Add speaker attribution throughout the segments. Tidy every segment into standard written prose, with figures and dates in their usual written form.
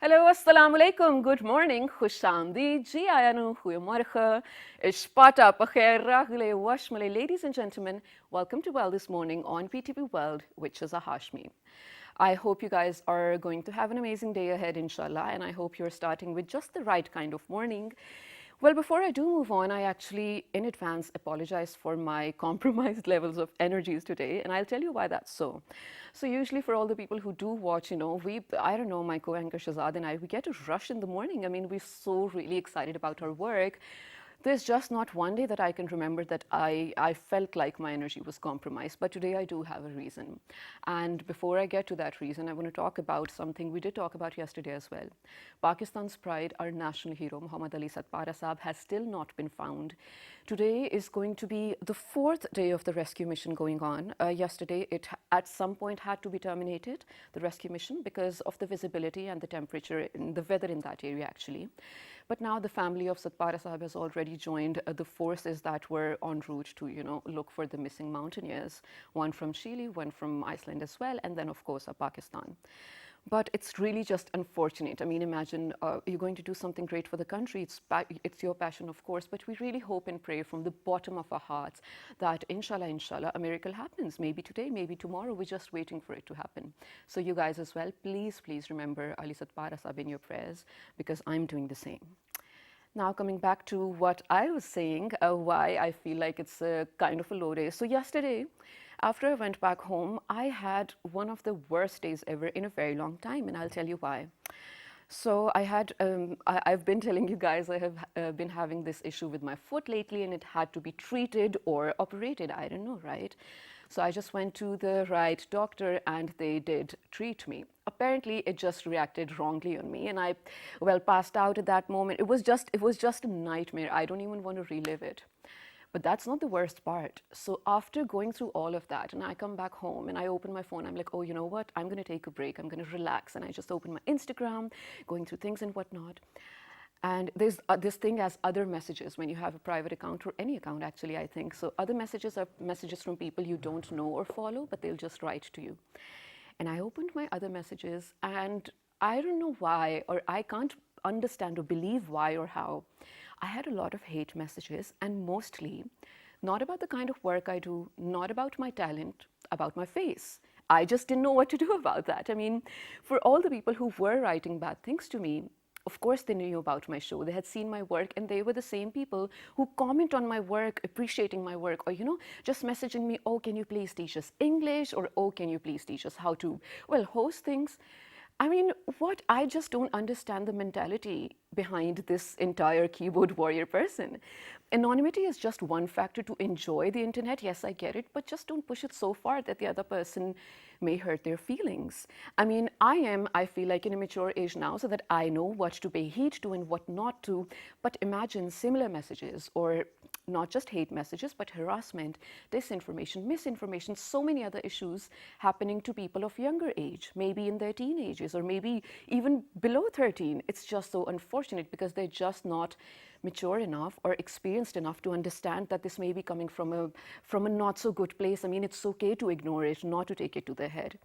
Speaker 1: Hallo, assalamu alaikum, good morning, khushandi, ji ayanu, goeiemorgen, ishpata, pakhair, ragle, washmale. Ladies and gentlemen, welcome to Well This Morning on PTV World, which is a Hashmi. I hope you guys are going to have an amazing day ahead, inshallah, and I hope you're starting with just the right kind of morning. Well, before I do move on, I actually, in advance, apologize for my compromised levels of energies today, and I'll tell you why that's so. So, usually, for all the people who do watch, I don't know, my co anchor Shazad and I, we get a rush in the morning. I mean, we're so really excited about our work. There's just not one day that I can remember that I felt like my energy was compromised. But today I do have a reason. And before I get to that reason, I want to talk about something we did talk about yesterday as well. Pakistan's pride, our national hero, Muhammad Ali Satpara Saab, has still not been found. Today is going to be the fourth day of the rescue mission going on. Yesterday, it at some point had to be terminated, the rescue mission, because of the visibility and the temperature, and the weather in that area actually. But now the family of Satpara Sahib has already joined the forces that were en route to, look for the missing mountaineers. One from Chile, one from Iceland as well, and then of course Pakistan. But it's really just unfortunate. I mean, imagine you're going to do something great for the country. It's your passion, of course, but we really hope and pray from the bottom of our hearts that inshallah, a miracle happens. Maybe today, maybe tomorrow. We're just waiting for it to happen. So you guys as well, please remember Ali Satpara Sahib in your prayers, because I'm doing the same. Now, coming back to what I was saying, why I feel like it's a kind of a low day. So, yesterday, after I went back home, I had one of the worst days ever in a very long time, and I'll tell you why. So, I've been telling you guys I have been having this issue with my foot lately, and it had to be treated or operated. I don't know, right? So I just went to the right doctor and they did treat me. Apparently, it just reacted wrongly on me, and I, well, passed out at that moment. It was just a nightmare. I don't even want to relive it. But that's not the worst part. So after going through all of that, and I come back home and I open my phone, I'm like, oh, you know what? I'm going to take a break. I'm going to relax. And I just open my Instagram, going through things and whatnot. And there's this thing as other messages when you have a private account, or any account actually, I think. So other messages are messages from people you don't know or follow, but they'll just write to you. And I opened my other messages, and I don't know why, or I can't understand or believe why or how. I had a lot of hate messages, and mostly not about the kind of work I do, not about my talent, about my face. I just didn't know what to do about that. I mean, for all the people who were writing bad things to me, of course they knew about my show. They had seen my work, and they were the same people who comment on my work, appreciating my work, or just messaging me, oh, can you please teach us English, or oh, can you please teach us how to, well, host things. I mean, what I just don't understand the mentality behind this entire keyboard warrior person. Anonymity is just one factor to enjoy the internet. Yes, I get it, but just don't push it so far that the other person may hurt their feelings. I mean, I feel like in a mature age now, so that I know what to pay heed to and what not to. But imagine similar messages, or not just hate messages, but harassment, disinformation, misinformation, so many other issues happening to people of younger age, maybe in their teenagers, or maybe even below 13. It's just so unfortunate because they're just not mature enough or experienced enough to understand that this may be coming from a not so good place. I mean, it's okay to ignore it, not to take it to their head.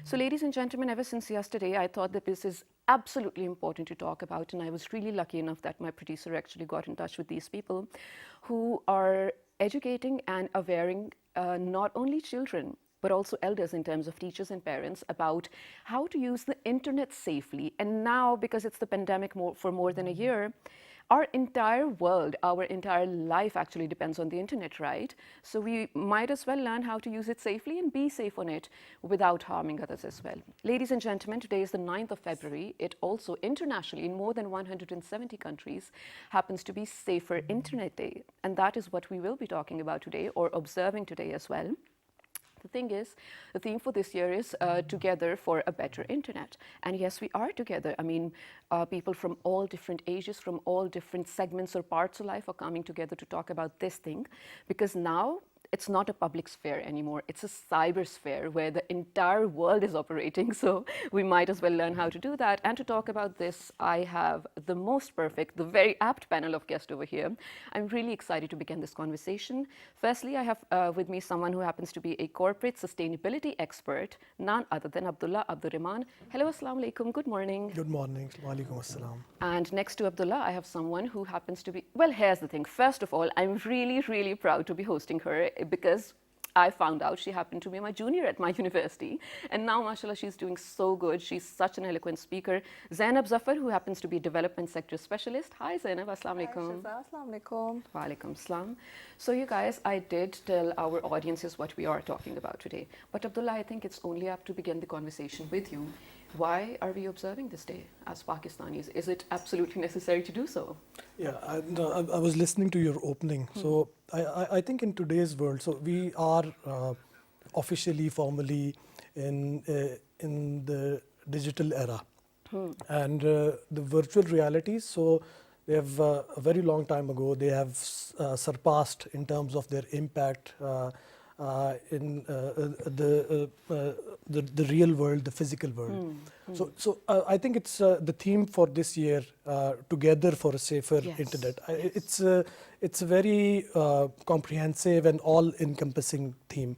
Speaker 1: So, ladies and gentlemen, ever since yesterday, I thought that this is absolutely important to talk about, and I was really lucky enough that my producer actually got in touch with these people who are educating and awareing not only children but also elders, in terms of teachers and parents, about how to use the internet safely. And now, because it's the pandemic for more than a year, our entire world, our entire life actually depends on the internet, right? So we might as well learn how to use it safely and be safe on it without harming others as well. Ladies and gentlemen, today is the 9th of February. It also internationally, in more than 170 countries, happens to be Safer Internet Day. And that is what we will be talking about today, or observing today as well. The thing is, the theme for this year is Together for a Better Internet. And yes, we are together. I mean, people from all different ages, from all different segments or parts of life are coming together to talk about this thing. Because now, it's not a public sphere anymore. It's a cyber sphere where the entire world is operating. So we might as well learn how to do that. And to talk about this, I have the most perfect, the very apt panel of guests over here. I'm really excited to begin this conversation. Firstly, I have with me someone who happens to be a corporate sustainability expert, none other than Abdullah Abdurrahman. Hello, assalamu alaikum. Good morning.
Speaker 2: Good morning. Wa alaikum assalam.
Speaker 1: And next to Abdullah, I have someone who happens to be, well, here's the thing. First of all, I'm really proud to be hosting her because I found out she happened to be my junior at my university. And now, mashallah, she's doing so good. She's such an eloquent speaker. Zainab Zafar, who happens to be development sector specialist. Hi, Zainab. Assalamu alaikum.
Speaker 3: Hi, Assalamu alaikum.
Speaker 1: Wa alaikum assalam. So you guys, I did tell our audiences what we are talking about today. But Abdullah, I think it's only up to begin the conversation with you. Why are we observing this day as Pakistanis? Is it absolutely necessary to do so?
Speaker 2: Yeah, I was listening to your opening. So I think in today's world, so we are officially, formally in the digital era. And the virtual realities, so they have a very long time ago, they have surpassed in terms of their impact in the real world, the physical world. So I think it's the theme for this year, Together for a Safer Internet. It's a very comprehensive and all-encompassing theme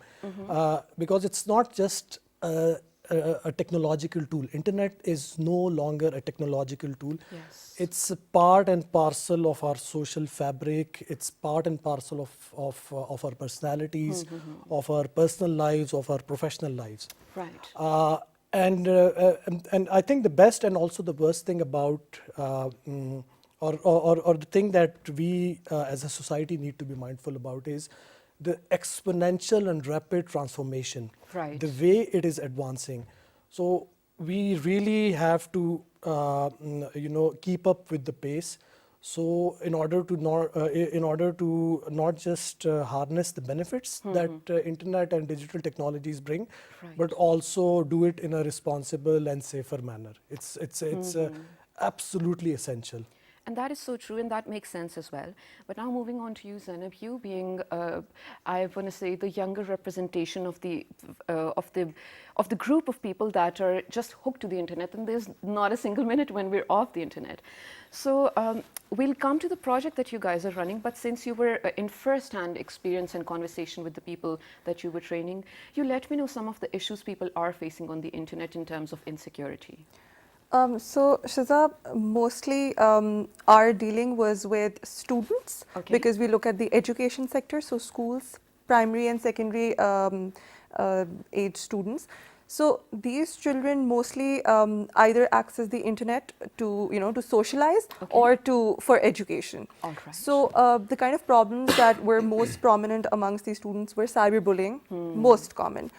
Speaker 2: because it's not just a technological tool. Internet is no longer a technological tool.
Speaker 1: Yes.
Speaker 2: It's a part and parcel of our social fabric. It's part and parcel of our personalities, of our personal lives, of our professional lives.
Speaker 1: Right.
Speaker 2: And I think the best and also the worst thing about or the thing that we as a society need to be mindful about is the exponential and rapid transformation,
Speaker 1: Right.
Speaker 2: the way it is advancing. So we really have to, keep up with the pace. So in order to not just harness the benefits that internet and digital technologies bring,
Speaker 1: Right.
Speaker 2: but also do it in a responsible and safer manner. It's absolutely essential.
Speaker 1: And that is so true, and that makes sense as well. But now moving on to you, Zainab, you being, I want to say, the younger representation of the group of people that are just hooked to the internet, and there's not a single minute when we're off the internet. So we'll come to the project that you guys are running, but since you were in first-hand experience and conversation with the people that you were training, you let me know some of the issues people are facing on the internet in terms of insecurity.
Speaker 3: So Shazab, mostly our dealing was with students because we look at the education sector, so schools, primary and secondary age students. So these children mostly either access the internet to socialize or for education.
Speaker 1: All right.
Speaker 3: So the kind of problems that were most prominent amongst these students were cyberbullying, most common.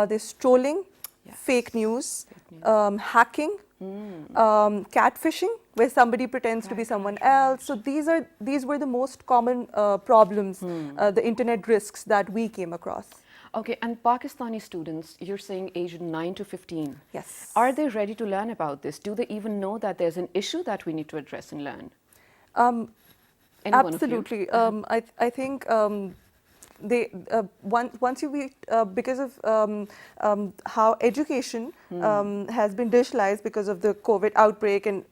Speaker 3: There's trolling, fake news, hacking, catfishing, where somebody pretends to be someone else. So these were the most common problems, the internet risks that we came across.
Speaker 1: Okay, and Pakistani students, you're saying aged 9 to 15.
Speaker 3: Yes.
Speaker 1: Are they ready to learn about this? Do they even know that there's an issue that we need to address and learn?
Speaker 3: Absolutely. I think they once you meet because of how education has been digitalized because of the COVID outbreak and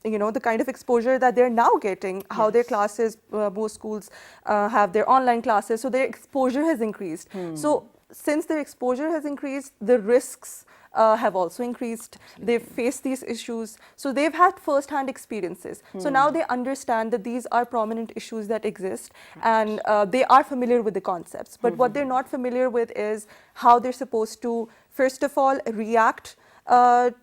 Speaker 3: the kind of exposure that they're now getting, how their classes, most schools have their online classes, so their exposure has increased. So since their exposure has increased, the risks have also increased. They've faced these issues. So they've had first-hand experiences. So now they understand that these are prominent issues that exist and they are familiar with the concepts. But what they're not familiar with is how they're supposed to, first of all, react or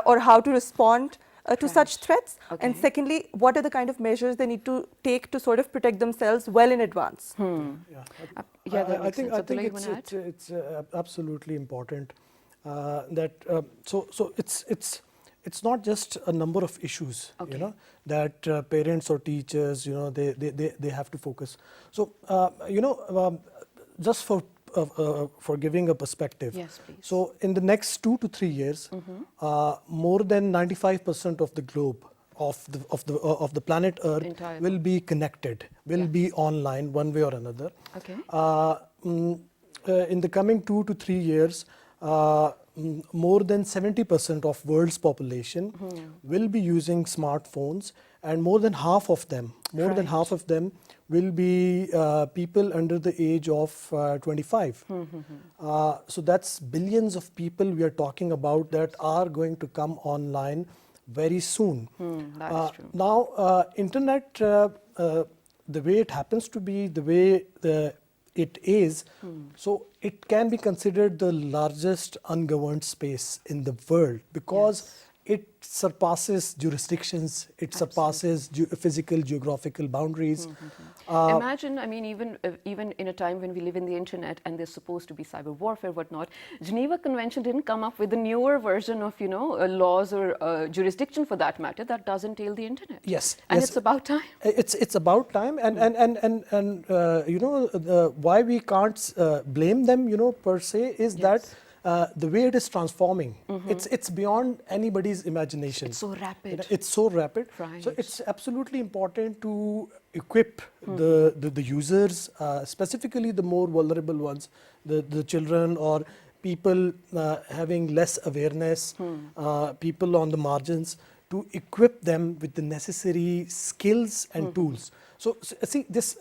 Speaker 3: how to respond to such threats. And secondly, what are the kind of measures they need to take to sort of protect themselves well in advance.
Speaker 2: I think it's absolutely important that so it's not just a number of issues that parents or teachers they have to focus. So just for giving a perspective.
Speaker 1: Yes, please.
Speaker 2: So in the next 2 to 3 years, more than 95% of the globe of the planet Earth
Speaker 1: Entire
Speaker 2: will be connected, will be online one way or another.
Speaker 1: Okay.
Speaker 2: In the coming 2 to 3 years, more than 70% of world's population will be using smartphones, and more than half of them, will be people under the age of 25. So that's billions of people we are talking about that are going to come online very soon.
Speaker 1: That is true.
Speaker 2: Now, internet, the way it happens to be, the way it is, so it can be considered the largest ungoverned space in the world because it surpasses jurisdictions, it surpasses physical, geographical boundaries.
Speaker 1: Imagine, I mean, even in a time when we live in the internet and there's supposed to be cyber warfare, whatnot, Geneva Convention didn't come up with a newer version of, laws or jurisdiction for that matter that does entail the internet.
Speaker 2: Yes.
Speaker 1: And
Speaker 2: yes.
Speaker 1: it's about time.
Speaker 2: It's about time, and why we can't blame them, per se, is that the way it is transforming, it's beyond anybody's imagination.
Speaker 1: It's so rapid.
Speaker 2: It's so rapid.
Speaker 1: Right.
Speaker 2: So it's absolutely important to equip the users, specifically the more vulnerable ones, the children or people having less awareness, people on the margins, to equip them with the necessary skills and tools. So see, this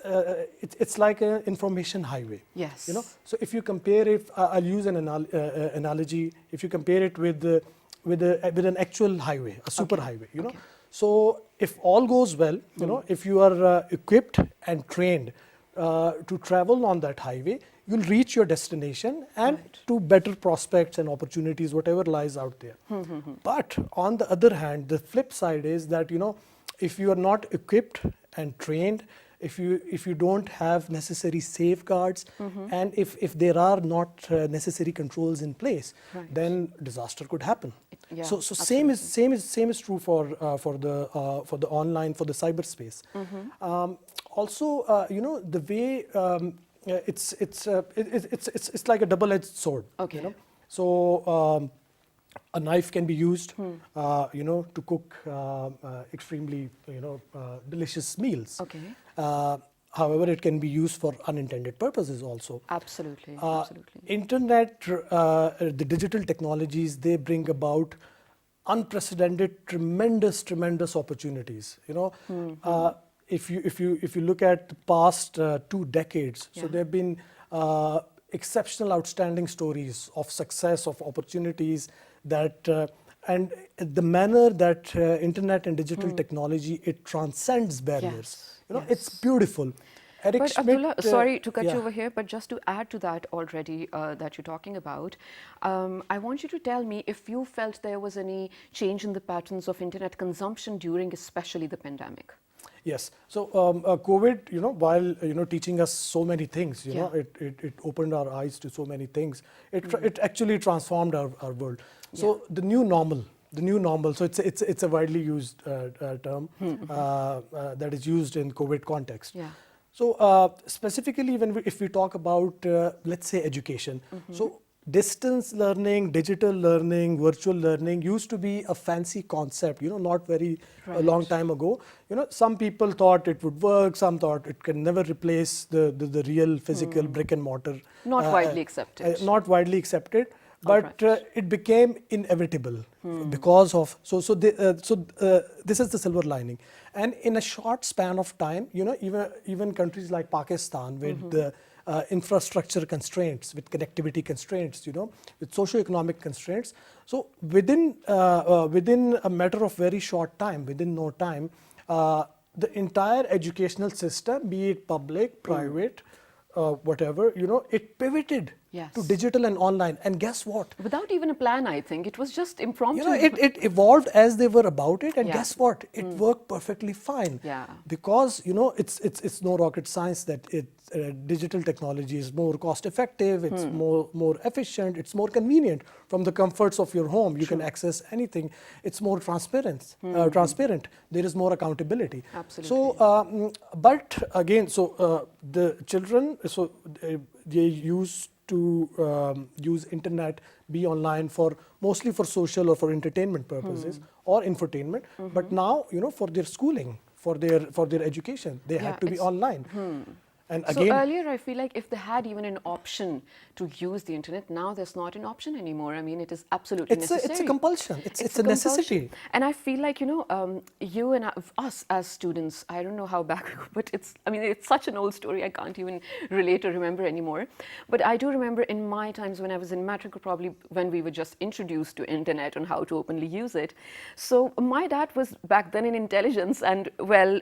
Speaker 2: it's like an information highway.
Speaker 1: Yes.
Speaker 2: So if you compare it, I'll use an analogy. If you compare it with an actual highway, a super highway,
Speaker 1: Okay.
Speaker 2: So if all goes well, if you are equipped and trained to travel on that highway, you'll reach your destination and to better prospects and opportunities, whatever lies out there. But on the other hand, the flip side is that, if you are not equipped and trained, if you don't have necessary safeguards, and if there are not necessary controls in place, then disaster could happen. So same is true for the online, for the cyberspace. Also, the way it's like a double-edged sword.
Speaker 1: Okay.
Speaker 2: So a knife can be used, to cook extremely, delicious meals.
Speaker 1: Okay.
Speaker 2: However, it can be used for unintended purposes also.
Speaker 1: Absolutely.
Speaker 2: Internet, the digital technologies, they bring about unprecedented, tremendous opportunities. If you look at the past 2 decades, so there have been exceptional, outstanding stories of success, of opportunities that, and the manner that internet and digital technology, it transcends barriers. It's beautiful. Eric
Speaker 1: But
Speaker 2: Schmidt,
Speaker 1: Abdullah, sorry to cut you over here, but just to add to that already that you're talking about, I want you to tell me if you felt there was any change in the patterns of internet consumption during especially the pandemic.
Speaker 2: Yes. So COVID, while teaching us so many things, it opened our eyes to so many things. It actually transformed our world. So the new normal. So it's a widely used term that is used in COVID context.
Speaker 1: Yeah.
Speaker 2: So specifically, if we talk about let's say education, so distance learning, digital learning, virtual learning used to be a fancy concept, not very a long time ago. Some people thought it would work, some thought it can never replace the real physical brick and mortar.
Speaker 1: Not widely accepted.
Speaker 2: Not widely accepted, but it became inevitable because of, this is the silver lining. And in a short span of time, even countries like Pakistan with the infrastructure constraints, with connectivity constraints, with socio-economic constraints. So within a matter of very short time, within no time, the entire educational system, be it public, private, whatever, it pivoted to digital and online. And guess what?
Speaker 1: Without even a plan, I think. It was just impromptu.
Speaker 2: It evolved as they were about it, and guess what? It worked perfectly fine.
Speaker 1: Yeah.
Speaker 2: Because, it's no rocket science that digital technology is more cost effective, it's more efficient, it's more convenient. From the comforts of your home, you can access anything. It's more transparent. There is more accountability.
Speaker 1: Absolutely.
Speaker 2: So, but again, the children, they used to use internet, be online for mostly for social or for entertainment purposes or infotainment. But now, for their schooling, for their education, they had to be online. And
Speaker 1: So
Speaker 2: again,
Speaker 1: earlier, I feel like if they had even an option to use the internet, now there's not an option anymore. I mean, it is absolutely necessary.
Speaker 2: it's a compulsion. It's a
Speaker 1: compulsion.
Speaker 2: necessity.
Speaker 1: And I feel like, you and us as students, I don't know how back, but it's such an old story, I can't even relate or remember anymore. But I do remember in my times when I was in matric, or probably when we were just introduced to internet and how to openly use it. So my dad was back then in intelligence, and well,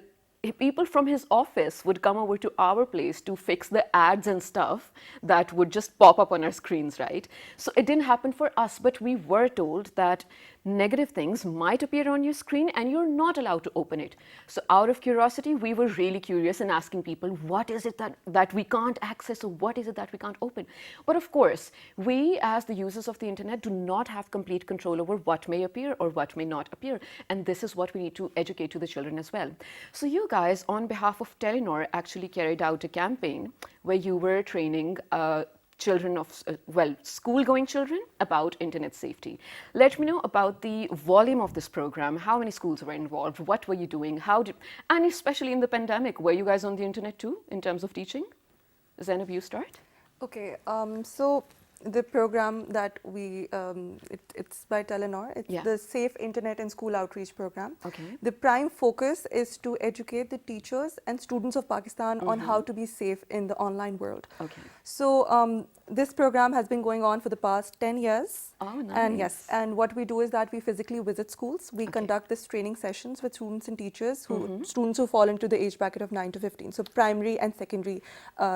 Speaker 1: people from his office would come over to our place to fix the ads and stuff that would just pop up on our screens, right? So it didn't happen for us, but we were told that negative things might appear on your screen and you're not allowed to open it. So out of curiosity, we were really curious and asking people, what is it that we can't access, or what is it that we can't open? But of course, we as the users of the internet do not have complete control over what may appear or what may not appear. And this is what we need to educate to the children as well. So you guys, on behalf of Telenor, actually carried out a campaign where you were training children of, school-going children about internet safety. Let me know about the volume of this program. How many schools were involved? What were you doing? And especially in the pandemic, were you guys on the internet too, in terms of teaching? Zainab, you start?
Speaker 3: Okay, so the program that it's by Telenor. It's the Safe Internet and School Outreach Program.
Speaker 1: Okay.
Speaker 3: The prime focus is to educate the teachers and students of Pakistan on how to be safe in the online world.
Speaker 1: Okay.
Speaker 3: So this program has been going on for the past 10 years.
Speaker 1: Oh, nice.
Speaker 3: And yes, and what we do is that we physically visit schools. We conduct this training sessions with students and teachers, students who fall into the age bracket of 9 to 15, so primary and secondary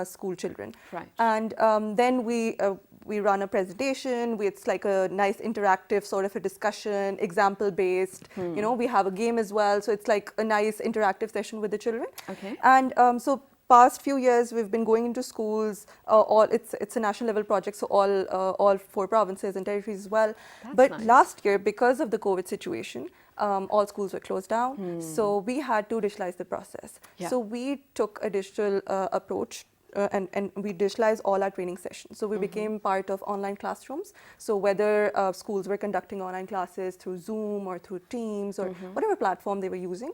Speaker 3: school children.
Speaker 1: Right.
Speaker 3: And then we run a presentation. It's like a nice interactive sort of a discussion, example based. We have a game as well, so it's like a nice interactive session with the children.
Speaker 1: Okay.
Speaker 3: And so past few years we've been going into schools. It's a national level project, so all 4 provinces and territories as well. But
Speaker 1: nice.
Speaker 3: last year, because of the COVID situation, all schools were closed down. So we had to digitalize the process.
Speaker 1: Yeah.
Speaker 3: So we took a digital approach. And we digitalized all our training sessions. So we became part of online classrooms. So whether schools were conducting online classes through Zoom or through Teams or whatever platform they were using,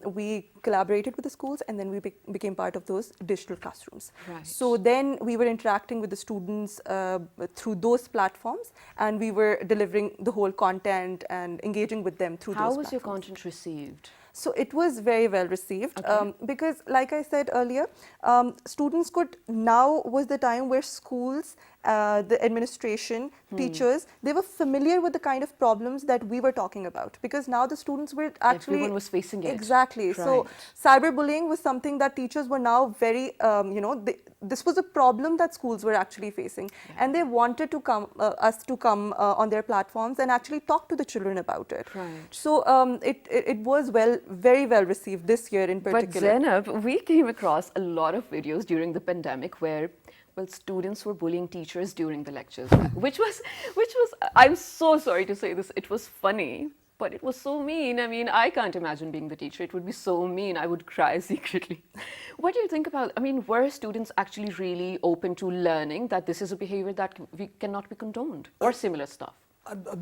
Speaker 3: we collaborated with the schools, and then we became part of those digital classrooms.
Speaker 1: Right.
Speaker 3: So then we were interacting with the students through those platforms, and we were delivering the whole content and engaging with them through those platforms.
Speaker 1: How was your content received?
Speaker 3: So it was very well received, because like I said earlier, students now was the time where schools, the administration, teachers, they were familiar with the kind of problems that we were talking about, because now the students were actually...
Speaker 1: Everyone was facing it.
Speaker 3: Exactly. Right. So cyberbullying was something that teachers were now very, this was a problem that schools were actually facing, and they wanted to us to come on their platforms and actually talk to the children about it.
Speaker 1: Right.
Speaker 3: So it was very well received this year in particular.
Speaker 1: But Zainab, we came across a lot of videos during the pandemic where, students were bullying teachers during the lectures, which was, I'm so sorry to say this, it was funny, but it was so mean. I mean, I can't imagine being the teacher. It would be so mean. I would cry secretly. What do you think about, were students actually really open to learning that this is a behavior that cannot be condoned, or similar stuff?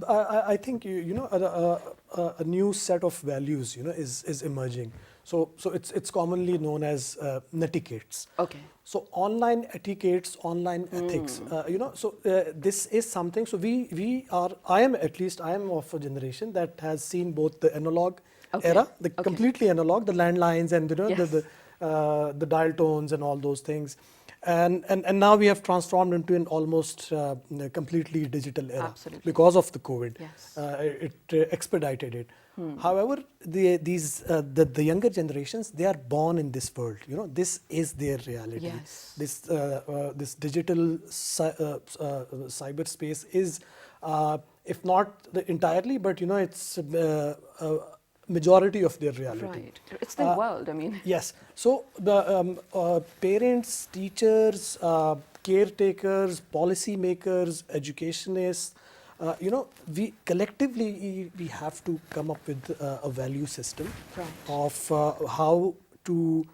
Speaker 2: I think a new set of values is emerging. So it's commonly known as netiquettes.
Speaker 1: Okay.
Speaker 2: So online etiquettes, online ethics. This is something. So I am of a generation that has seen both the analog era, the completely analog, the landlines and the dial tones and all those things. And now we have transformed into an almost completely digital era.
Speaker 1: Absolutely.
Speaker 2: Because of the COVID.
Speaker 1: Yes.
Speaker 2: It expedited it. However, the younger generations, they are born in this world. This is their reality.
Speaker 1: Yes.
Speaker 2: This digital cyberspace is, if not entirely, but it's majority of their reality.
Speaker 1: Right. It's the world,
Speaker 2: Yes. So the parents, teachers, caretakers, policymakers, educationists, we collectively we have to come up with a value system of how to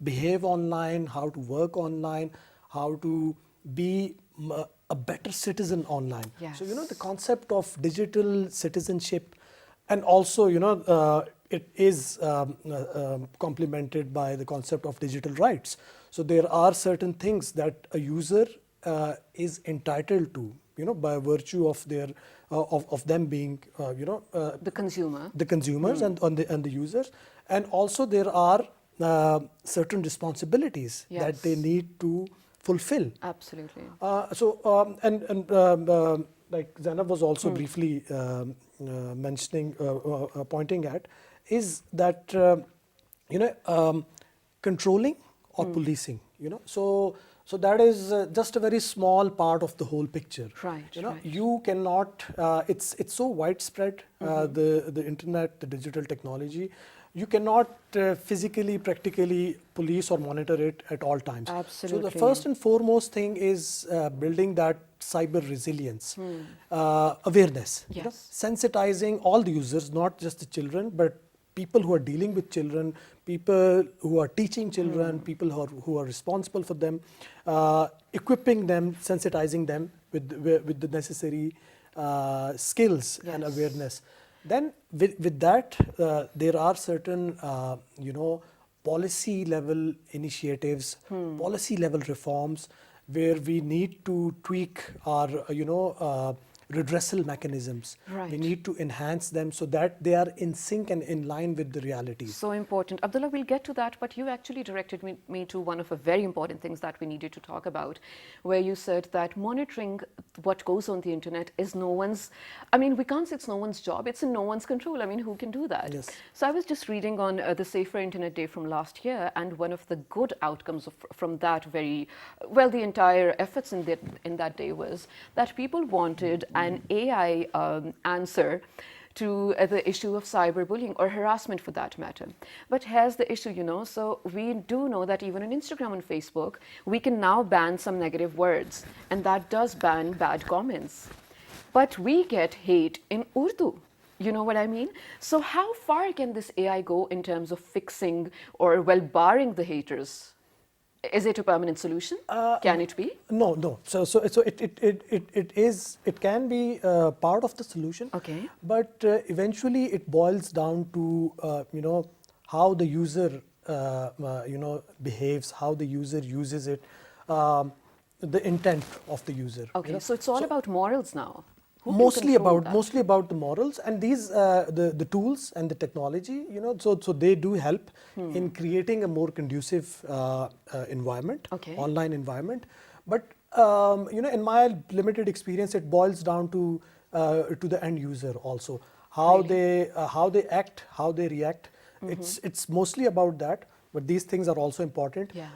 Speaker 2: behave online, how to work online, how to be a better citizen online.
Speaker 1: Yes.
Speaker 2: So, the concept of digital citizenship, and also, it is complemented by the concept of digital rights. So there are certain things that a user is entitled to, by virtue of their of them being,
Speaker 1: The consumer.
Speaker 2: the consumers and the users, and also there are certain responsibilities that they
Speaker 1: Yes.
Speaker 2: need to fulfill.
Speaker 1: Absolutely.
Speaker 2: Like Zainab was also briefly mentioning, pointing at, is that controlling or policing. So that is just a very small part of the whole picture.
Speaker 1: Right, right.
Speaker 2: You cannot. It's so widespread. The internet, the digital technology. You cannot physically, practically police or monitor it at all times.
Speaker 1: Absolutely.
Speaker 2: So the first and foremost thing is building that cyber resilience, awareness,
Speaker 1: Yes.
Speaker 2: sensitizing all the users, not just the children, but people who are dealing with children, people who are teaching children, people who are responsible for them, equipping them, sensitizing them with the necessary skills and
Speaker 1: Yes.
Speaker 2: awareness. Then with that, there are certain, policy level initiatives, policy level reforms, where we need to tweak our, redressal mechanisms.
Speaker 1: Right.
Speaker 2: We need to enhance them so that they are in sync and in line with the realities.
Speaker 1: So important. Abdullah, we'll get to that, but you actually directed me to one of the very important things that we needed to talk about, where you said that monitoring what goes on the internet is no one's, we can't say it's no one's job, it's in no one's control. Who can do that?
Speaker 2: Yes.
Speaker 1: So I was just reading on the Safer Internet Day from last year, and one of the good outcomes from that the entire efforts in that day was that people wanted an AI answer to the issue of cyberbullying or harassment for that matter. But here's the issue, so we do know that even on Instagram and Facebook, we can now ban some negative words, and that does ban bad comments. But we get hate in Urdu. You know what I mean? So how far can this AI go in terms of fixing or barring the haters? Is it a permanent solution? Can it be?
Speaker 2: No. So it can be part of the solution.
Speaker 1: Okay.
Speaker 2: But eventually it boils down to how the user behaves, how the user uses it, the intent of the user.
Speaker 1: Okay. So it's all about morals now. Who can
Speaker 2: Mostly
Speaker 1: control
Speaker 2: about
Speaker 1: that?
Speaker 2: mostly about the morals, and these the tools and the technology, so they do help in creating a more conducive environment,
Speaker 1: Okay.
Speaker 2: online environment. But in my limited experience, it boils down to the end user also, how they act, how they react. It's mostly about that. But these things are also important.
Speaker 1: Yeah.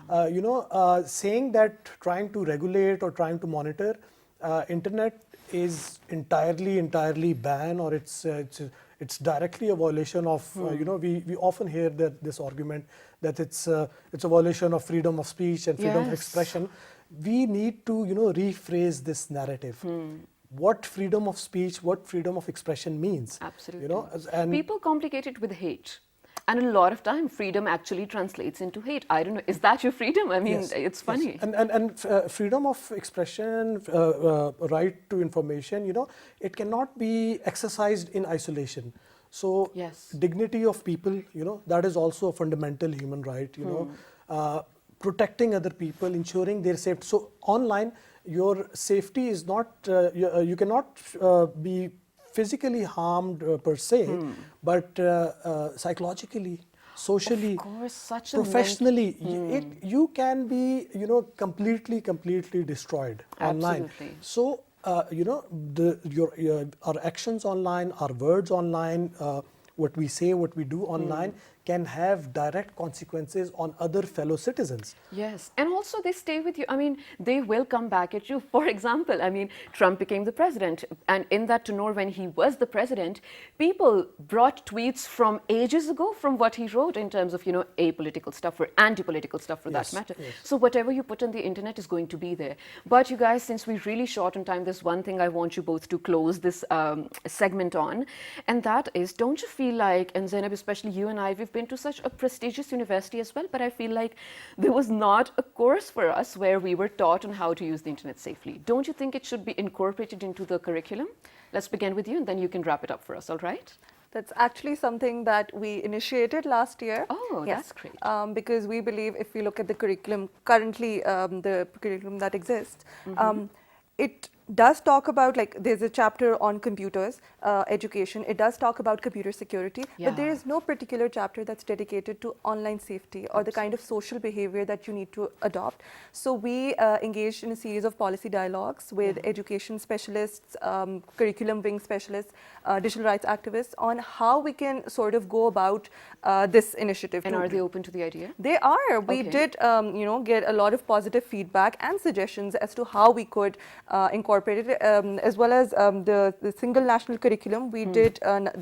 Speaker 2: Saying that trying to regulate or trying to monitor internet is entirely ban, or it's directly a violation of we often hear this argument that it's a violation of freedom of speech and freedom of
Speaker 1: Yes.
Speaker 2: expression. We need to rephrase this narrative. What freedom of speech, what freedom of expression means.
Speaker 1: Absolutely.
Speaker 2: And
Speaker 1: People complicate it with hate. And a lot of time, freedom actually translates into hate. I don't know, is that your freedom?
Speaker 2: Yes,
Speaker 1: It's funny.
Speaker 2: yes. And freedom of expression, right to information, it cannot be exercised in isolation. So
Speaker 1: Yes.
Speaker 2: dignity of people, that is also a fundamental human right, protecting other people, ensuring their safety. So online, your safety is not, you cannot be physically harmed per se, but psychologically, socially,
Speaker 1: Of course, such a
Speaker 2: professionally, you can be, completely destroyed online.
Speaker 1: Absolutely.
Speaker 2: So, our actions online, our words online, what we say, what we do online, can have direct consequences on other fellow citizens.
Speaker 1: Yes, and also they stay with you. They will come back at you. For example, Trump became the president, and in that tenor, when he was the president, people brought tweets from ages ago from what he wrote in terms of, apolitical stuff or anti-political stuff for
Speaker 2: Yes,
Speaker 1: that matter.
Speaker 2: yes.
Speaker 1: So whatever you put on the internet is going to be there. But you guys, since we're really short on time, there's one thing I want you both to close this segment on, and that is, don't you feel like, and Zainab, especially you and I, we've been been to such a prestigious university as well, but I feel like there was not a course for us where we were taught on how to use the internet safely. Don't you think it should be incorporated into the curriculum? Let's begin with you, and then you can wrap it up for us, all right?
Speaker 3: That's actually something that we initiated last year.
Speaker 1: Oh,
Speaker 3: Yes,
Speaker 1: that's great.
Speaker 3: because we believe if we look at the curriculum currently, the curriculum that exists, it does talk about, like, there's a chapter on computers education. It does talk about computer security, but there
Speaker 1: Yeah.
Speaker 3: is no particular chapter that's dedicated to online safety or the kind of social behavior that you need to adopt. So we engaged in a series of policy dialogues with education specialists, curriculum wing specialists, digital rights activists on how we can sort of go about this initiative.
Speaker 1: And are they open to the idea?
Speaker 3: They are. We
Speaker 1: Okay.
Speaker 3: did, get a lot of positive feedback and suggestions as to how we could incorporate it, as well as the single national curriculum. We did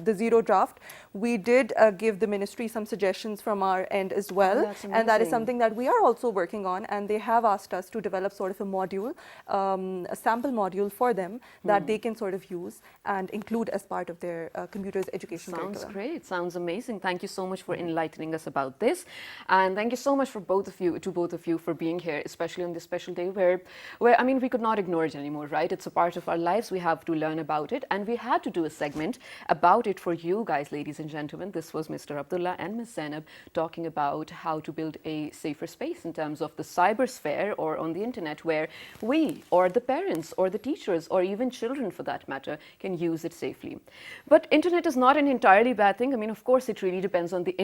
Speaker 3: the zero draft. We did give the ministry some suggestions from our end as well,
Speaker 1: that's
Speaker 3: and that is
Speaker 1: amazing.
Speaker 3: something that we are also working on. And they have asked us to develop sort of a module, a sample module for them that they can sort of use and include as part of their computers education
Speaker 1: Sounds
Speaker 3: curriculum.
Speaker 1: great. Sounds amazing. Thank you so much for enlightening us about this, and thank you so much for both of you for being here, especially on this special day where I mean we could not ignore it anymore, right? It's a part of our lives. We have to learn about it, and we had to do a segment about it for you guys, ladies and gentlemen. This was Mr. Abdullah and Ms. Zainab talking about how to build a safer space in terms of the cybersphere or on the internet, where we or the parents or the teachers or even children for that matter can use it safely. But internet is not an entirely bad thing. I mean, of course, it really depends on the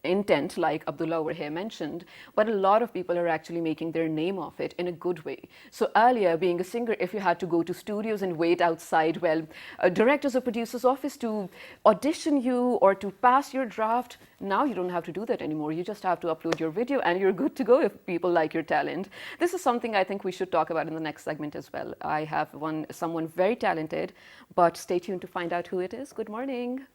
Speaker 1: intent, like Abdullah over here mentioned, but a lot of people are actually making their name off it in a good way. So earlier, being a singer, if you had to go to studios and wait outside, well, a director's or producer's office to audition you or to pass your draft, now you don't have to do that anymore. You just have to upload your video and you're good to go if people like your talent. This is something I think we should talk about in the next segment as well. I have someone very talented, but stay tuned to find out who it is. Good morning.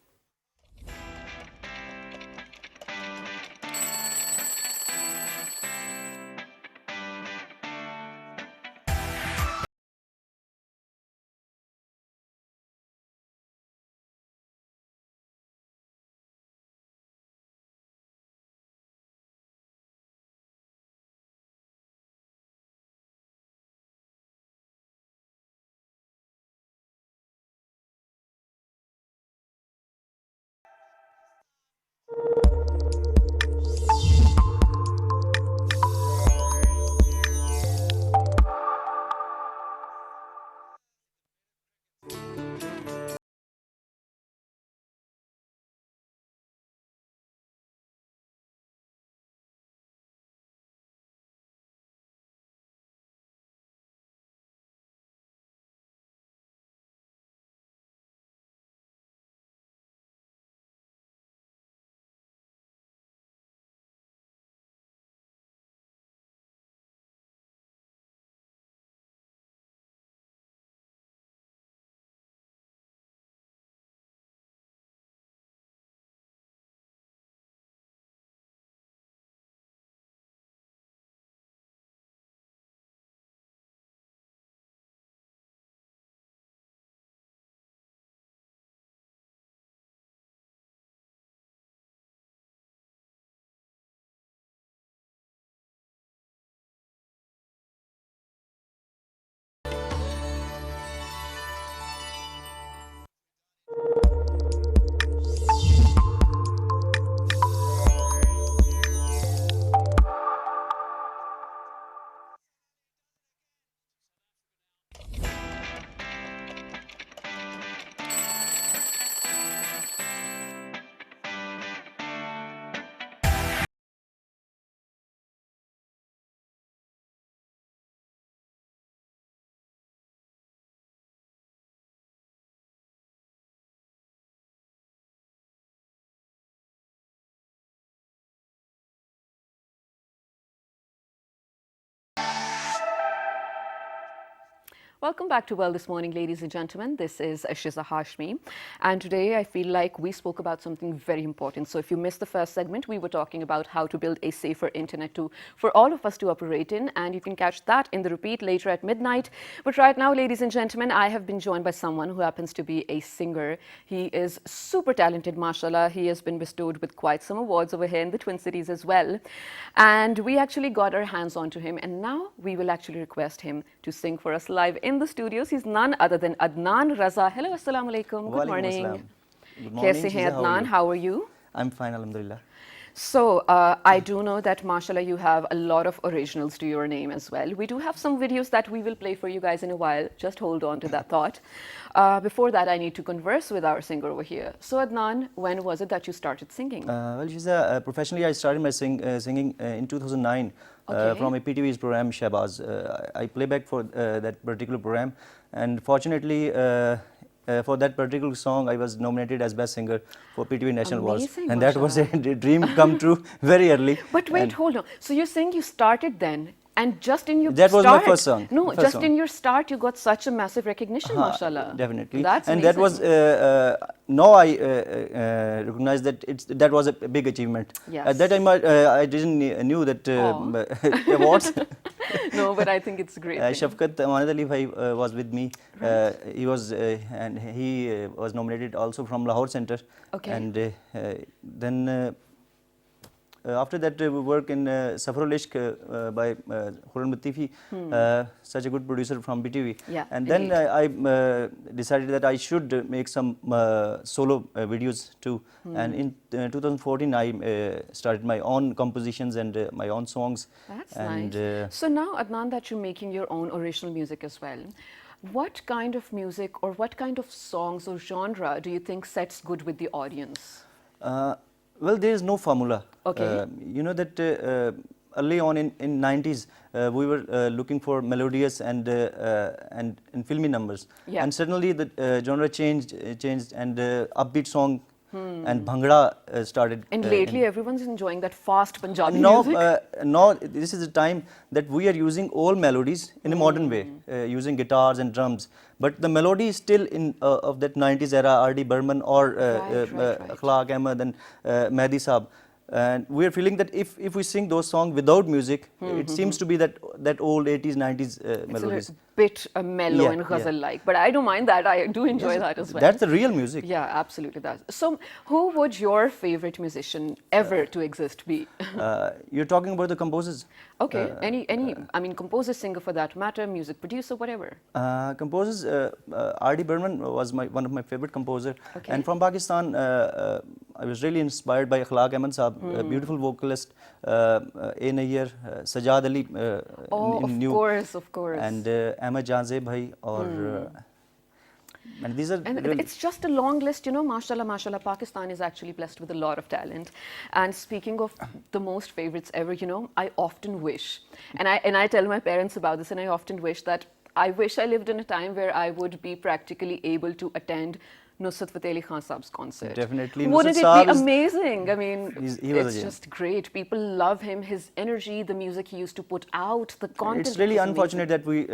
Speaker 1: Welcome back to Well This Morning, ladies and gentlemen. This is Shiza Hashmi. And today I feel like we spoke about something very important. So if you missed the first segment, we were talking about how to build a safer internet for all of us to operate in. And you can catch that in the repeat later at midnight. But right now, ladies and gentlemen, I have been joined by someone who happens to be a singer. He is super talented, mashallah. He has been bestowed with quite some awards over here in the Twin Cities as well. And we actually got our hands onto him. And now we will actually request him to sing for us live in the studios. He's none other than Adnan Raza. Hello, assalamu alaikum. Good morning.
Speaker 4: Good morning.
Speaker 1: Kaise hain Adnan? How are you?
Speaker 4: I'm fine, alhamdulillah.
Speaker 1: So, I do know that, mashallah, you have a lot of originals to your name as well. We do have some videos that we will play for you guys in a while. Just hold on to that thought. Before that, I need to converse with our singer over here. So, Adnan, when was it that you started singing?
Speaker 4: Well, Shiza, professionally, I started my singing in 2009 from a PTV's program, Shahbaz. I play back for that particular program, and fortunately, for that particular song, I was nominated as Best Singer for PTV National Awards.
Speaker 1: Amazing,
Speaker 4: And that was a dream come true very early.
Speaker 1: But wait, hold on. So you're saying you started then, and just in your
Speaker 4: That was my first song.
Speaker 1: No,
Speaker 4: First
Speaker 1: just
Speaker 4: song.
Speaker 1: in your start, you got such a massive recognition, mashallah.
Speaker 4: Definitely.
Speaker 1: That's
Speaker 4: and
Speaker 1: amazing.
Speaker 4: that was, now I recognize that that was a big achievement.
Speaker 1: Yes.
Speaker 4: At that time, I didn't knew that awards.
Speaker 1: No, but I think it's a great. thing.
Speaker 4: Shafkat Amanat Ali bhai was with me. He was and he was nominated also from Lahore Center.
Speaker 1: Okay.
Speaker 4: And then after that, we work in Safarul Ishq by Khurram Latifi, such a good producer from BTV.
Speaker 1: Yeah,
Speaker 4: And then
Speaker 1: indeed.
Speaker 4: I decided that I should make some solo videos too. And in 2014, I started my own compositions and my own songs.
Speaker 1: That's
Speaker 4: and,
Speaker 1: nice. So now, Adnan, that you're making your own original music as well, what kind of music or what kind of songs or genre do you think sets good with the audience?
Speaker 4: Well, there is no formula.
Speaker 1: Okay.
Speaker 4: You know that early on in 90s, we were looking for melodious and filmy numbers.
Speaker 1: Yeah.
Speaker 4: And suddenly the genre changed and upbeat song and bhangra started.
Speaker 1: And lately, everyone's enjoying that fast Punjabi
Speaker 4: Now,
Speaker 1: music.
Speaker 4: now this is the time that we are using all melodies in a modern way, using guitars and drums. But the melody is still in of that 90s era, R.D. Burman or
Speaker 1: Right.
Speaker 4: Akhlaq Ahmed and Mehdi Saab. And we are feeling that if we sing those songs without music, it seems to be that old 80s, 90s
Speaker 1: It's a
Speaker 4: melodies.
Speaker 1: little bit mellow
Speaker 4: Yeah,
Speaker 1: and
Speaker 4: yeah.
Speaker 1: ghazal-like, but I don't mind that. I do enjoy that as well.
Speaker 4: That's the real music.
Speaker 1: Yeah, absolutely. That. So, who would your favorite musician ever to exist be?
Speaker 4: You're talking about the composers.
Speaker 1: Okay, any, I mean, composer, singer for that matter, music producer, whatever.
Speaker 4: Composers, R.D. Burman was one of my favorite composer.
Speaker 1: Okay.
Speaker 4: And from Pakistan, I was really inspired by Akhlaq Ahmed Saab, a beautiful vocalist, A. Nayyar, Sajad Ali
Speaker 1: Oh,
Speaker 4: in New.
Speaker 1: of course.
Speaker 4: And Ahmed Janze bhai or and these are
Speaker 1: And
Speaker 4: really
Speaker 1: it's just a long list, you know, mashallah, mashallah. Pakistan is actually blessed with a lot of talent. And speaking of the most favorites ever, you know, I often wish, and I tell my parents about this, and I often wish that I wish I lived in a time where I would be practically able to attend Nusrat Fateh Ali Khan Saab's concert.
Speaker 4: Definitely.
Speaker 1: Wouldn't
Speaker 4: Nusrat
Speaker 1: it
Speaker 4: Saab
Speaker 1: be
Speaker 4: is-
Speaker 1: amazing? I mean,
Speaker 4: he was a
Speaker 1: it's
Speaker 4: gem.
Speaker 1: just great. People love him, his energy, the music he used to put out, the content.
Speaker 4: it's really
Speaker 1: is amazing.
Speaker 4: unfortunate that we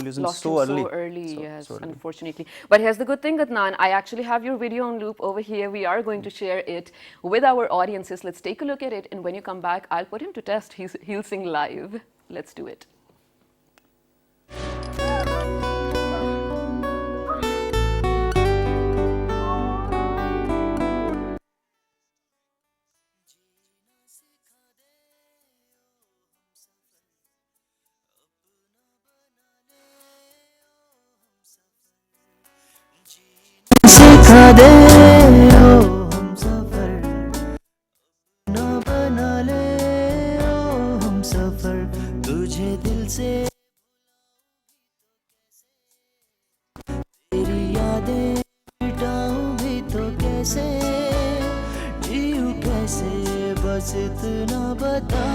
Speaker 4: lose him
Speaker 1: Lost
Speaker 4: so
Speaker 1: him
Speaker 4: early.
Speaker 1: so early, yes,
Speaker 4: so early.
Speaker 1: unfortunately. But here's the good thing, Adnan. I actually have your video on loop over here. We are going to share it with our audiences. Let's take a look at it. And when you come back, I'll put him to test. He'll sing live. Let's do it.
Speaker 5: सिखा दे ओ हम सफर ना बना ले ओ हम सफर तुझे दिल से तेरी यादें मिटाऊं भी तो कैसे जीऊं कैसे बस इतना बता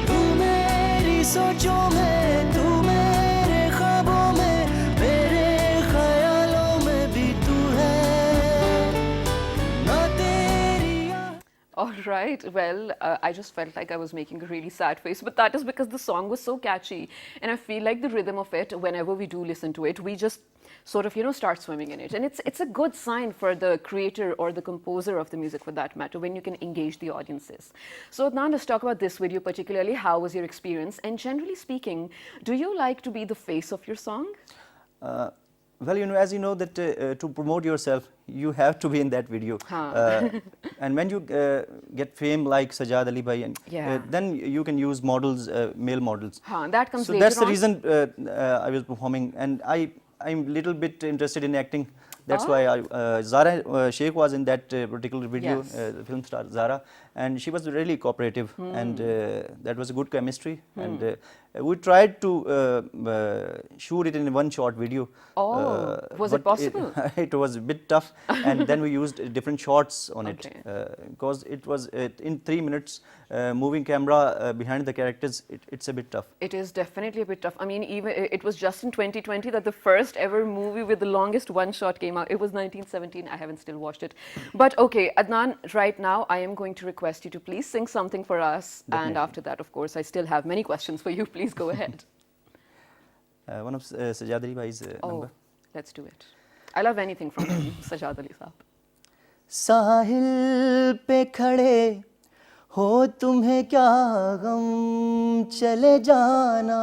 Speaker 5: तू मेरी सोचों में तू मेरे ख्वाबों में मेरे ख्यालों में भी तू है ना तेरी
Speaker 1: All Right. Well, I just felt like I was making a really sad face, but that is because the song was so catchy. And I feel like the rhythm of it, whenever we do listen to it, we just sort of, start swimming in it. And it's a good sign for the creator or the composer of the music, for that matter, when you can engage the audiences. So now let's talk about this video particularly. How was your experience? And generally speaking, do you like to be the face of your song?
Speaker 4: Well, as you know that to promote yourself, you have to be in that video. And when you get fame like Sajad Ali Bhai, and then you can use models, male models.
Speaker 1: That comes
Speaker 4: so
Speaker 1: later
Speaker 4: that's the
Speaker 1: on.
Speaker 4: reason I was performing, and I'm a little bit interested in acting. That's why Zara Sheikh was in that particular video, the film star Zara, and she was really cooperative, and that was a good chemistry. And we tried to shoot it in one short video.
Speaker 1: Was it possible?
Speaker 4: It was a bit tough, and then we used different shots on it because it was in 3 minutes. Moving camera behind the characters, it's a bit tough.
Speaker 1: It is definitely a bit tough. I mean, even it was just in 2020 that the first ever movie with the longest one shot came out. It was 1917. I haven't still watched it. But okay, Adnan, right now I am going to request you to please sing something for us. Definitely. And after that, of course, I still have many questions for you. Please go ahead.
Speaker 4: One of Sajad Ali Bhai's number.
Speaker 1: Let's do it. I love anything from him, Sajad Ali Saab.
Speaker 5: साहिल पे खड़े हो तुम्हें क्या गम चले जाना,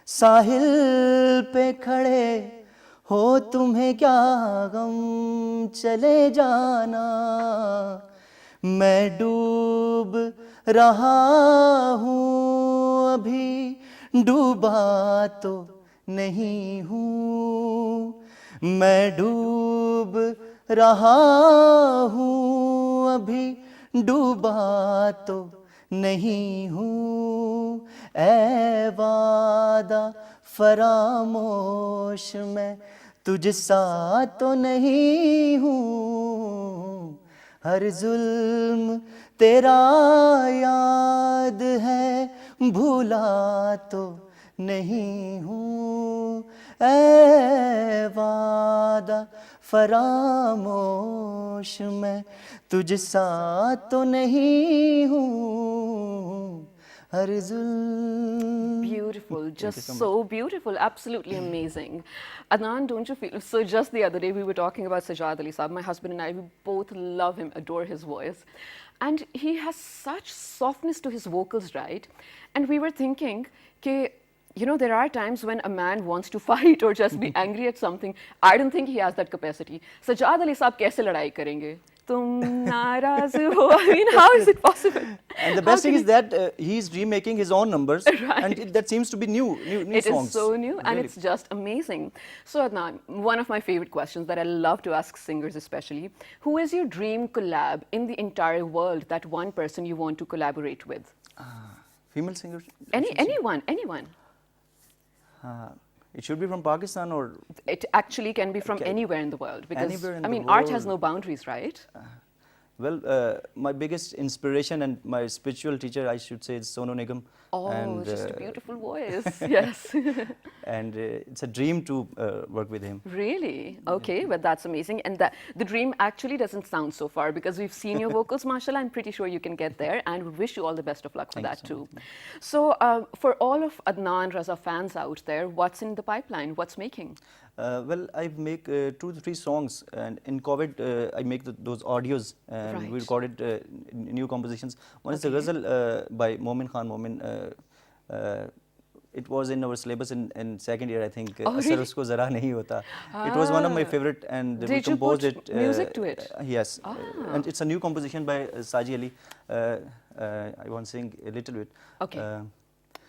Speaker 5: साहिल पे खड़े हो तुम्हें क्या गम चले जाना, मैं डूब रहा हूँ अभी डूबा तो नहीं हूँ, मैं डूब रहा हूँ अभी डूबा तो नहीं हूँ, ऐ वादा फरामोश मैं तुझसा तो नहीं हूँ, हर जुल्म तेरा याद है भूला तो नहीं हूँ, ऐ वादा फरामोश मैं तुझसा तो नहीं हूँ, हर जुल्म.
Speaker 1: Beautiful, just so beautiful, absolutely amazing. Adnan, don't you feel, so just the other day we were talking about Sajad Ali Saab, my husband and I, we both love him, adore his voice. And he has such softness to his vocals, right? And we were thinking, there are times when a man wants to fight or just be angry at something. I don't think he has that capacity. Sajad Ali Saab kaise ladai karenge? Tum naraz ho. I mean, how is it possible?
Speaker 4: And the best thing is that he's remaking his own numbers, and that seems to be new songs.
Speaker 1: It is so new, and it's just amazing. So Adnan, one of my favorite questions that I love to ask singers especially, who is your dream collab in the entire world, that one person you want to collaborate with?
Speaker 4: Female singers?
Speaker 1: Anyone.
Speaker 4: It should be from Pakistan, or
Speaker 1: it actually can be from anywhere in the world, because
Speaker 4: anywhere in
Speaker 1: I mean,
Speaker 4: the
Speaker 1: art
Speaker 4: world.
Speaker 1: has no boundaries, right?
Speaker 4: Well, my biggest inspiration and my spiritual teacher, I should say, is Sonu Nigam.
Speaker 1: Oh,
Speaker 4: and,
Speaker 1: just a beautiful voice. Yes.
Speaker 4: And it's a dream to work with him.
Speaker 1: Really? Okay, but that's amazing. And the dream actually doesn't sound so far, because we've seen your vocals, mashallah. I'm pretty sure you can get there, and we wish you all the best of luck for that too. So for all of Adnan Raza fans out there, what's in the pipeline? What's making?
Speaker 4: Well, I make 2 to 3 songs, and in COVID I make those audios, and we recorded new compositions. One is the Ghazal by Momin Khan Momin. It was in our syllabus in second year, I think. Asar usko zara nahi hota. It was one of my favorite, and we composed it.
Speaker 1: Did you put music to it?
Speaker 4: Yes, and it's a new composition by Saji Ali. I want to sing a little bit.
Speaker 1: Okay,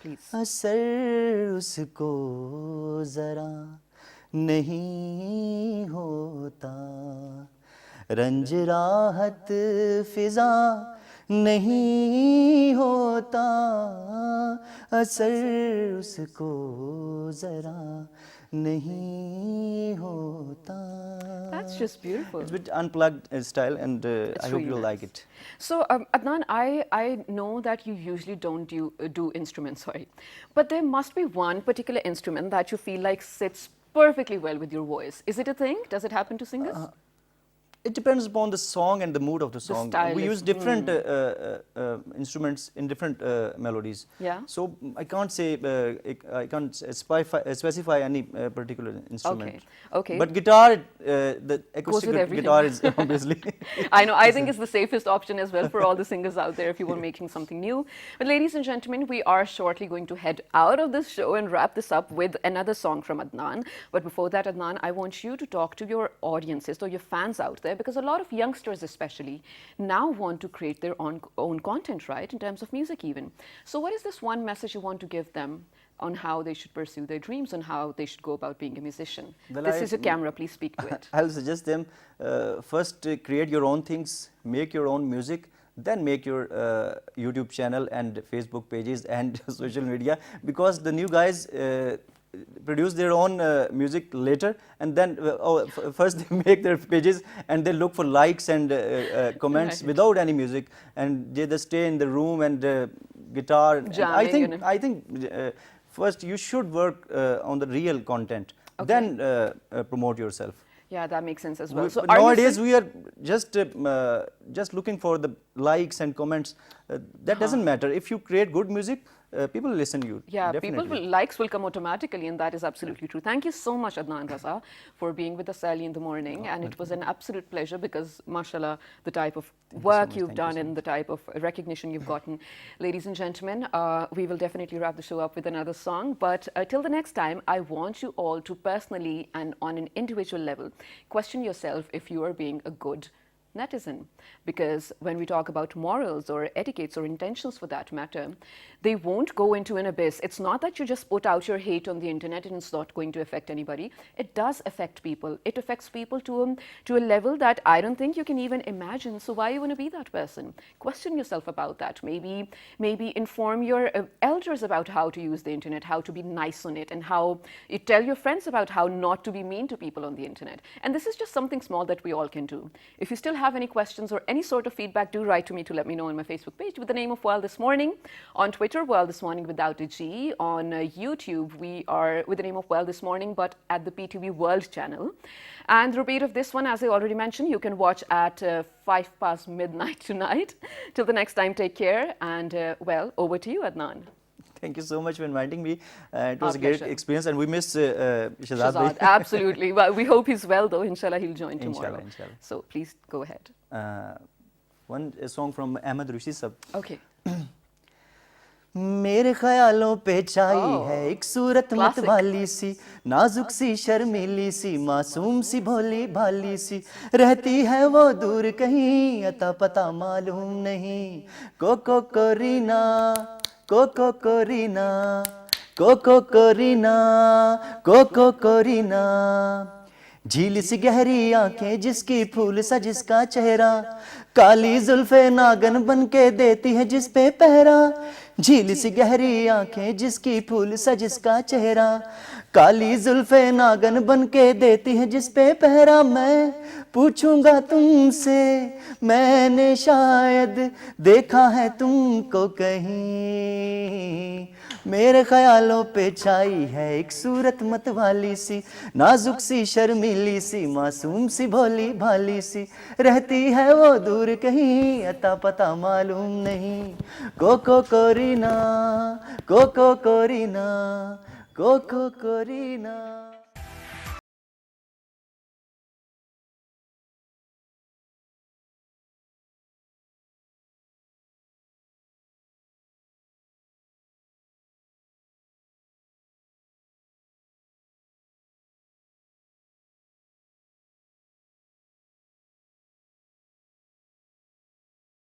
Speaker 1: please.
Speaker 5: असर उसको जरा नहीं होता, रंज राहत फिजा नहीं होता, असर उसको जरा नहीं होता.
Speaker 1: That's just beautiful.
Speaker 4: It's a bit unplugged style, and I hope you'll like it.
Speaker 1: So Adnan, I know that you usually don't do instruments, but there must be one particular instrument that you feel like sits perfectly well with your voice. Is it a thing? Does it happen to singers?
Speaker 4: It depends upon the song and the mood of the song.
Speaker 1: style
Speaker 4: We
Speaker 1: is-
Speaker 4: use different instruments in different melodies.
Speaker 1: Yeah.
Speaker 4: So I can't say, I can't specify any particular instrument.
Speaker 1: Okay.
Speaker 4: But guitar, the acoustic
Speaker 1: with everything.
Speaker 4: guitar is obviously.
Speaker 1: I know. I think it's the safest option as well for all the singers out there if you were making something new. But ladies and gentlemen, we are shortly going to head out of this show and wrap this up with another song from Adnan. But before that, Adnan, I want you to talk to your audiences, or your fans out there, because a lot of youngsters especially now want to create their own content, right, in terms of music even. So what is this one message you want to give them on how they should pursue their dreams and how they should go about being a musician?
Speaker 4: Well,
Speaker 1: This is a camera, please speak to it.
Speaker 4: I'll suggest them first create your own things, make your own music, then make your YouTube channel and Facebook pages and social media, because the new guys produce their own music later, and then first they make their pages and they look for likes and comments
Speaker 1: Right.
Speaker 4: without any music, and they just stay in the room and guitar. And
Speaker 1: Jamming,
Speaker 4: I think first you should work on the real content, then promote yourself.
Speaker 1: Yeah, that makes sense as well. So
Speaker 4: But
Speaker 1: are you
Speaker 4: nowadays
Speaker 1: saying-
Speaker 4: we are just looking for the likes and comments. That doesn't matter. If you create good music, people listen you.
Speaker 1: Yeah,
Speaker 4: definitely.
Speaker 1: likes will come automatically, and that is absolutely true. Thank you so much, Adnan Raza, for being with us early in the morning. And it was an absolute pleasure because, mashallah, the type of work you've done and the type of recognition you've gotten. Ladies and gentlemen, we will definitely wrap the show up with another song. But till the next time, I want you all to personally and on an individual level question yourself if you are being a good netizen, because when we talk about morals or etiquettes or intentions for that matter, they won't go into an abyss. It's not that you just put out your hate on the internet and it's not going to affect anybody. It does affect people. It affects people to a level that I don't think you can even imagine. So why you want to be that person? Question yourself about that. Maybe inform your elders about how to use the internet, how to be nice on it, and how you tell your friends about how not to be mean to people on the internet. And this is just something small that we all can do. If you still have any questions or any sort of feedback, do write to me to let me know on my Facebook page with the name of Well This Morning. On Twitter, Well This Morning without a G. On YouTube, we are with the name of Well This Morning, but at the PTV World channel. And the repeat of this one, as I already mentioned, you can watch at 5 past midnight tonight. Till the next time, take care. And well, over to you, Adnan.
Speaker 4: Thank you so much for inviting me. It was
Speaker 1: Our
Speaker 4: a great
Speaker 1: pleasure.
Speaker 4: experience, and we miss Shahzad
Speaker 1: Shahzad,
Speaker 4: bhai.
Speaker 1: absolutely. Well, we hope he's well, though. Inshallah, he'll join tomorrow.
Speaker 4: Inshallah, inshallah.
Speaker 1: So please go ahead.
Speaker 4: One song from Ahmed Rushi sab.
Speaker 1: Okay.
Speaker 5: मेरे ख्यालों पे छाई
Speaker 1: Oh,
Speaker 5: है एक सूरत मत
Speaker 1: classic.
Speaker 5: वाली सी, नाजुक सी शर्मीली सी, मासूम सी भोली भाली सी, रहती है वो दूर कहीं, अता पता मालूम नहीं। कोको कोरीना, कोको कोरीना, कोको कोरीना, कोको कोरीना, झील सी गहरी आंखें जिसकी फूल सा जिसका चेहरा, काली जुल्फे नागन बन के देती है जिस पे पहरा। झील सी गहरी आंखें जिसकी फूल सा जिसका चेहरा, काली जुल्फे नागन बन के देती है जिस पे पहरा। मैं पूछूंगा तुमसे, मैंने शायद देखा है तुमको कहीं। मेरे ख्यालों पे छाई है एक सूरत मत वाली सी, नाजुक सी शर्मीली सी, मासूम सी भोली भाली सी, रहती है वो दूर कहीं, अता पता मालूम नहीं। कोको कोरीना, कोको कोरीना, कोको कोरीना।